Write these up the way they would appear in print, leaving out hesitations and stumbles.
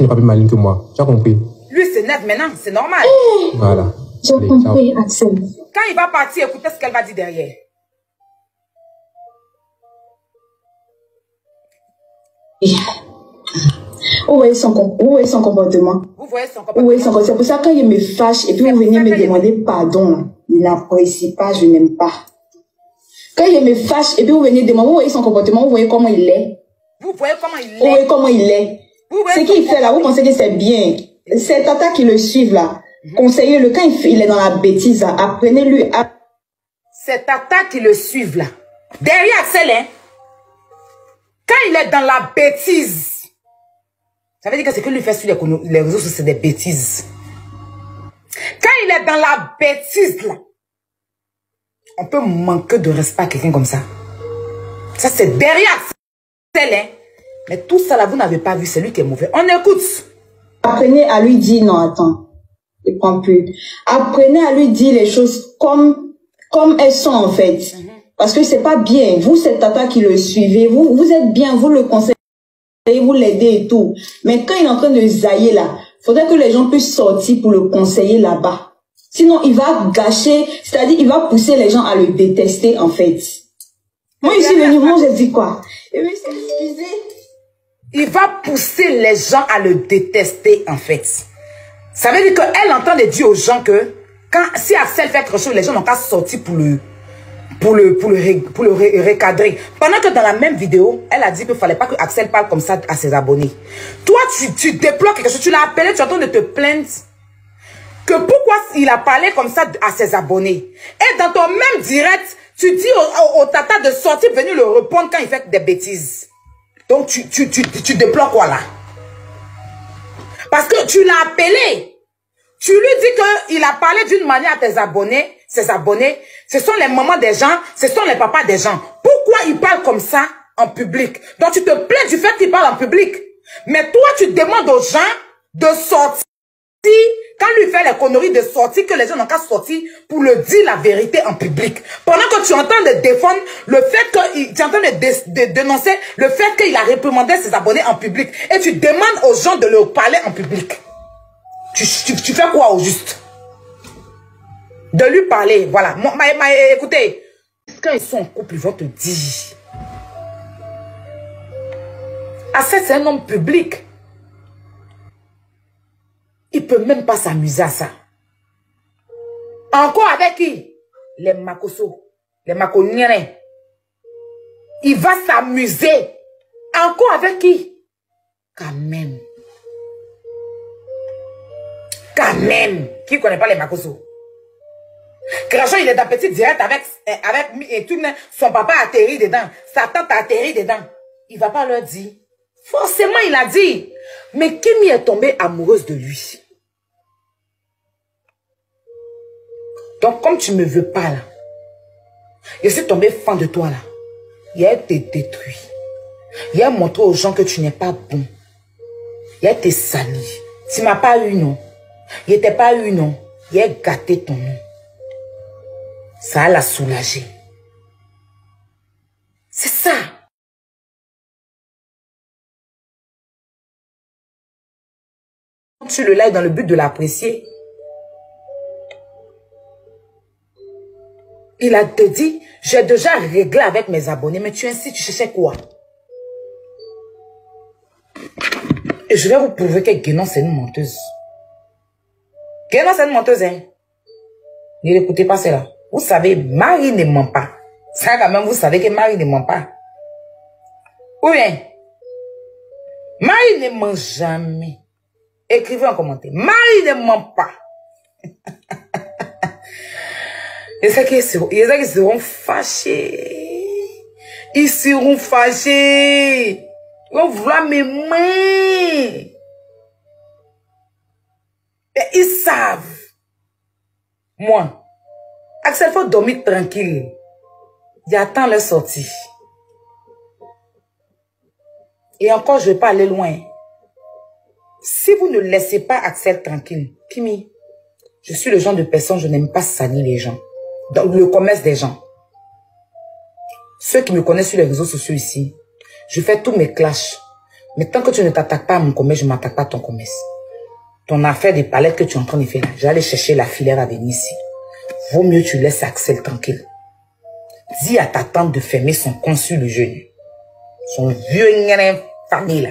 n'est pas plus maligne que moi. Tu as compris? Lui, c'est net maintenant, c'est normal. Voilà. J'ai compris, Axel. Quand il va partir, écoutez ce qu'elle va dire derrière. Où est son comportement? Vous voyez son comportement? Où est son comportement? C'est pour ça que quand il me fâche et puis vous venez me demander pardon, il n'apprécie pas, je n'aime pas. Quand il me fâche et puis vous venez demander, vous voyez son comportement, vous voyez comment il est. Vous voyez comment il est. Vous voyez comment il est. Ce qu'il fait là, vous pensez que c'est bien. C'est Tata qui le suivent là. Conseillez-le. Quand il est dans la bêtise là, apprenez-lui. C'est Tata qui le suivent là. Derrière Axel, hein. Quand il est dans la bêtise, ça veut dire que ce que lui fait sur les réseaux sociaux, c'est des bêtises. Quand il est dans la bêtise là, on peut manquer de respect à quelqu'un comme ça. Ça, c'est derrière Axel, hein. Mais tout ça là, vous n'avez pas vu, c'est lui qui est mauvais. On écoute. Apprenez à lui dire non, attends. Il prend plus. Apprenez à lui dire les choses comme elles sont en fait. Parce que c'est pas bien. Vous, c'est Tata qui le suivez. Vous êtes bien, vous le conseillez, vous l'aidez et tout. Mais quand il est en train de zailler là, faudrait que les gens puissent sortir pour le conseiller là-bas. Sinon, il va gâcher, c'est-à-dire il va pousser les gens à le détester en fait. Moi, je suis venue, moi j'ai dit quoi? Et oui, c'est excusé. Il va pousser les gens à le détester, en fait. Ça veut dire qu'elle entend de dire aux gens que si Axel fait quelque chose, les gens n'ont qu'à sortir pour le recadrer. Pendant que dans la même vidéo, elle a dit qu'il ne fallait pas que Axel parle comme ça à ses abonnés. Toi, tu déploies quelque chose, tu l'as appelé, tu es en train de te plaindre que pourquoi il a parlé comme ça à ses abonnés. Et dans ton même direct, tu dis au Tata de sortir, venir le répondre quand il fait des bêtises. Donc, tu déploies quoi là? Parce que tu l'as appelé. Tu lui dis qu'il a parlé d'une manière à tes abonnés. Ses abonnés, ce sont les mamans des gens, ce sont les papas des gens. Pourquoi il parle comme ça en public? Donc, tu te plains du fait qu'il parle en public. Mais toi, tu demandes aux gens de sortir. Quand lui fait les conneries de sortir, que les gens n'ont qu'à sortir pour le dire la vérité en public. Pendant que tu entends de défendre le fait que tu entends de dénoncer le fait qu'il a réprimandé ses abonnés en public. Et tu demandes aux gens de le parler en public. Tu fais quoi au juste? De lui parler, voilà. Écoutez, quand ils sont en couple, ils vont te dire. Axel, c'est un homme public. Il peut même pas s'amuser à ça. Encore avec qui? Les Makoso. Les Makoniens. Il va s'amuser. Encore avec qui? Quand même. Quand même. Qui ne connaît pas les Makoso? Crachon, il est dans petit direct avec tout, son papa a atterri dedans. Sa tante a atterri dedans. Il ne va pas leur dire. Forcément, il a dit. Mais Kimi est tombée amoureuse de lui. Donc, comme tu ne me veux pas là, je suis tombée fan de toi là. Il a été détruit. Il a montré aux gens que tu n'es pas bon. Il a été sali. Tu ne m'as pas eu, non. Il n'était pas eu, non. Il a gâté ton nom. Ça l'a soulagé. C'est ça. Tu le like dans le but de l'apprécier. Il a te dit, j'ai déjà réglé avec mes abonnés, mais tu insistes, tu cherchais quoi? Et je vais vous prouver que Guénon, c'est une menteuse. Guénon, c'est une menteuse, hein? Ne l'écoutez pas cela. Vous savez, Marie ne ment pas. Ça, quand même, vous savez que Marie ne ment pas. Ou bien, Marie ne ment jamais. Écrivez en commentaire. Marie ne ment pas. Et c'est qu'ils seront fâchés. Ils seront fâchés. Ils vont vouloir mes mains. Et ils savent. Moi, Axel, faut dormir tranquille. J'attends leur sortie. Et encore, je ne vais pas aller loin. Si vous ne laissez pas Axel tranquille, Kimi, je suis le genre de personne, je n'aime pas salir les gens. Dans le commerce des gens. Ceux qui me connaissent sur les réseaux sociaux ici, je fais tous mes clashs, Mais tant que tu ne t'attaques pas à mon commerce, je ne m'attaque pas à ton commerce. Ton affaire des palettes que tu es en train de faire là, je vais aller chercher la filière à venir ici. Vaut mieux tu laisses Axel tranquille. Dis à ta tante de fermer son con sur le genou. Son vieux famille là.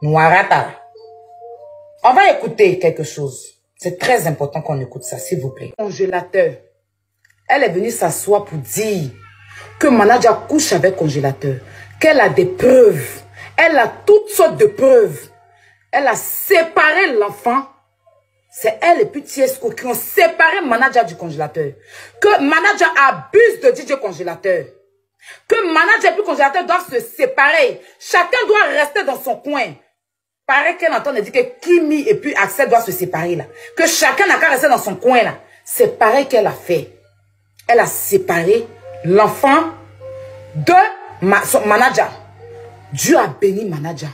Noirata. On va écouter quelque chose. C'est très important qu'on écoute ça, s'il vous plaît. Congélateur. Elle est venue s'asseoir pour dire que Manager couche avec congélateur. Qu'elle a des preuves. Elle a toutes sortes de preuves. Elle a séparé l'enfant. C'est elle et puis Tiesco qui ont séparé Manager du congélateur. Que Manager abuse de DJ congélateur. Que Manager et puis congélateur doivent se séparer. Chacun doit rester dans son coin. Pareil qu'elle entend dire que Kimi et puis Axel doivent se séparer là. Que chacun n'a qu'à rester dans son coin là. C'est pareil qu'elle a fait. Elle a séparé l'enfant de son Manager. Dieu a béni Manager.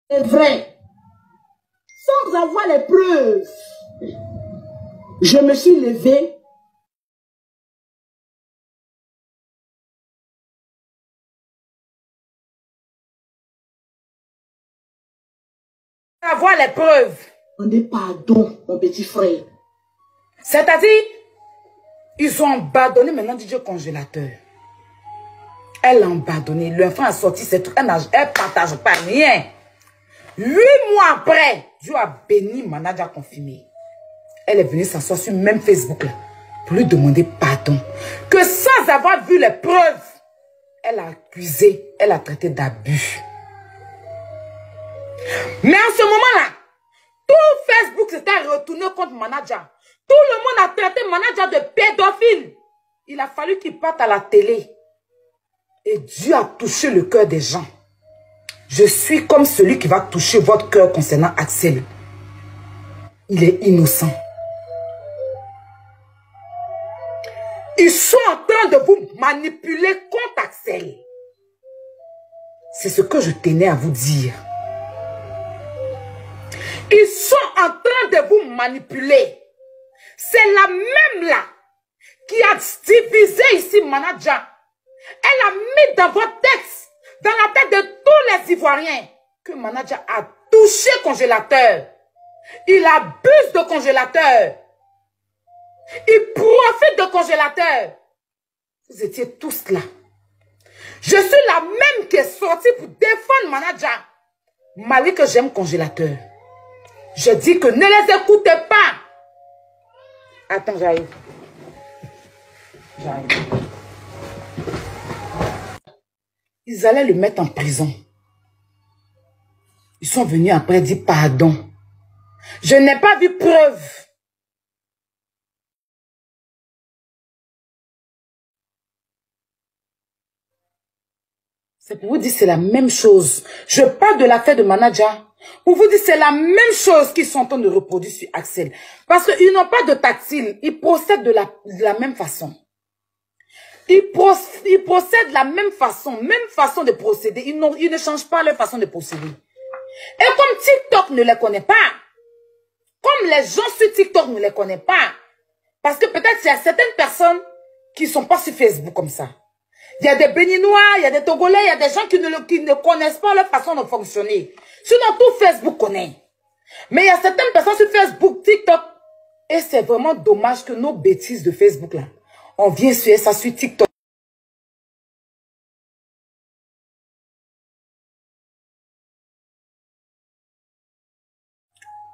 C'est vrai. Sans avoir les preuves. Je me suis levée. Avoir les preuves. On est pardon, mon petit frère. C'est-à-dire, ils ont abandonné maintenant DJ congélateur. Elle a abandonné. L'enfant a sorti ses trucs. Elle ne partage pas rien. 8 mois après, Dieu a béni Manager confirmé. Elle est venue s'asseoir sur le même Facebook là, pour lui demander pardon. Que sans avoir vu les preuves, elle a accusé, elle a traité d'abus. Mais en ce moment-là, tout Facebook s'était retourné contre Manager. Tout le monde a traité Manager de pédophile. Il a fallu qu'il parte à la télé. Et Dieu a touché le cœur des gens. Je suis comme celui qui va toucher votre cœur concernant Axel. Il est innocent. Ils sont en train de vous manipuler contre Axel. C'est ce que je tenais à vous dire. Ils sont en train de vous manipuler. C'est la même là qui a divisé ici Manager. Elle a mis dans votre tête, dans la tête de tous les Ivoiriens, que Manager a touché congélateur. Il abuse de congélateur. Il profite de congélateur. Vous étiez tous là. Je suis la même qui est sortie pour défendre Manager. Malgré que j'aime congélateur. Je dis que ne les écoutez pas. Attends, j'arrive. J'arrive. Ils allaient le mettre en prison. Ils sont venus après dire pardon. Je n'ai pas vu preuve. C'est pour vous dire c'est la même chose. Je parle de l'affaire de Manager. Pour vous dire c'est la même chose qu'ils sont en train de reproduire sur Axel. Parce qu'ils n'ont pas de tactile. Ils procèdent de la même façon. Ils procèdent de la même façon de procéder. Ils ne changent pas leur façon de procéder. Et comme TikTok ne les connaît pas, comme les gens sur TikTok ne les connaissent pas, parce que peut-être il y a certaines personnes qui ne sont pas sur Facebook comme ça. Il y a des Béninois, il y a des Togolais, il y a des gens qui ne connaissent pas leur façon de fonctionner. Sinon, tout Facebook connaît. Mais il y a certaines personnes sur Facebook, TikTok. Et c'est vraiment dommage que nos bêtises de Facebook, là, on vient sur ça sur TikTok.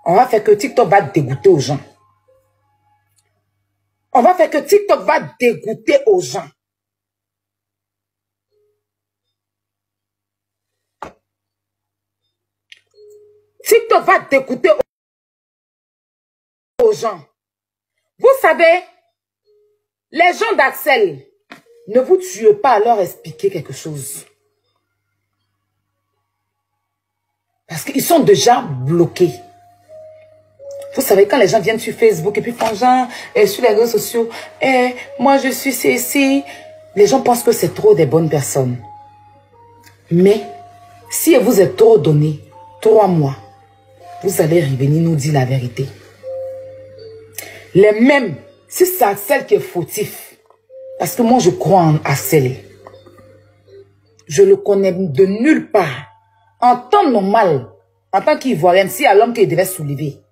On va faire que TikTok va dégoûter aux gens. On va faire que TikTok va dégoûter aux gens. TikTok va dégoûter aux gens. Vous savez, les gens d'Axel, ne vous tuez pas à leur expliquer quelque chose. Parce qu'ils sont déjà bloqués. Vous savez, quand les gens viennent sur Facebook et puis font genre, sur les réseaux sociaux, moi je suis ici, les gens pensent que c'est trop des bonnes personnes. Mais, si vous êtes trop donné, 3 mois, vous allez revenir nous dire la vérité. Les mêmes, Si c'est Axel qui est fautif, parce que moi je crois en Axel, je le connais de nulle part. En temps normal, en tant qu'Ivoirienne, si à l'homme qui devait soulever,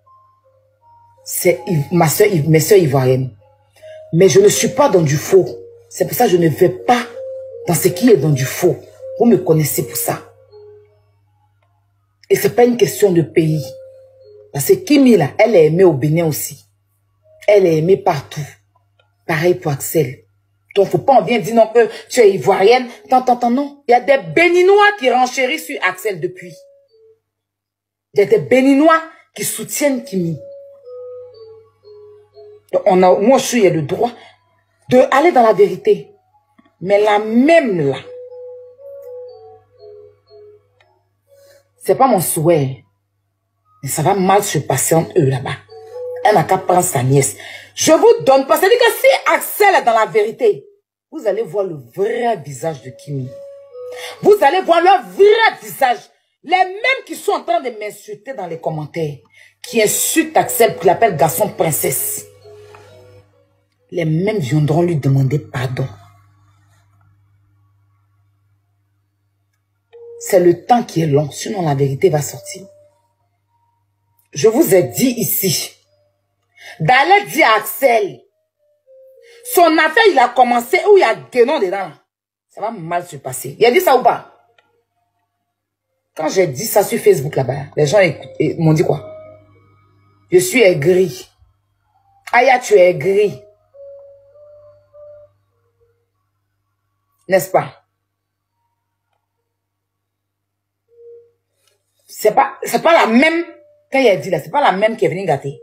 c'est mes soeurs ivoiriennes. Mais je ne suis pas dans du faux. C'est pour ça que je ne vais pas dans ce qui est dans du faux. Vous me connaissez pour ça. Et c'est pas une question de pays. Parce que Kimi, là, elle est aimée au Bénin aussi. Elle est aimée partout. Pareil pour Axel. Donc, faut pas en bien dire non que tu es ivoirienne. Non. Il y a des Béninois qui renchérissent sur Axel depuis. Il y a des Béninois qui soutiennent Kimi. Donc, moi, je suis le droit d'aller dans la vérité. Mais la même là, c'est pas mon souhait. Mais ça va mal se passer entre eux là-bas. Elle n'a qu'à prendre sa nièce. Je vous donne pas. C'est-à-dire que si Axel est dans la vérité, vous allez voir le vrai visage de Kimi. Vous allez voir leur vrai visage. Les mêmes qui sont en train de m'insulter dans les commentaires, qui insultent Axel, qui l'appellent garçon princesse. Les mêmes viendront lui demander pardon. C'est le temps qui est long, sinon la vérité va sortir. Je vous ai dit ici, d'aller dire à Axel, son affaire, il a commencé où il y a des noms dedans. Ça va mal se passer. Il a dit ça ou pas? Quand j'ai dit ça sur Facebook là-bas, les gens m'ont dit quoi? Je suis aigri. Aya, tu es aigri. N'est-ce pas? C'est pas la même, quand il a dit là, c'est pas la même qui est venue gâter.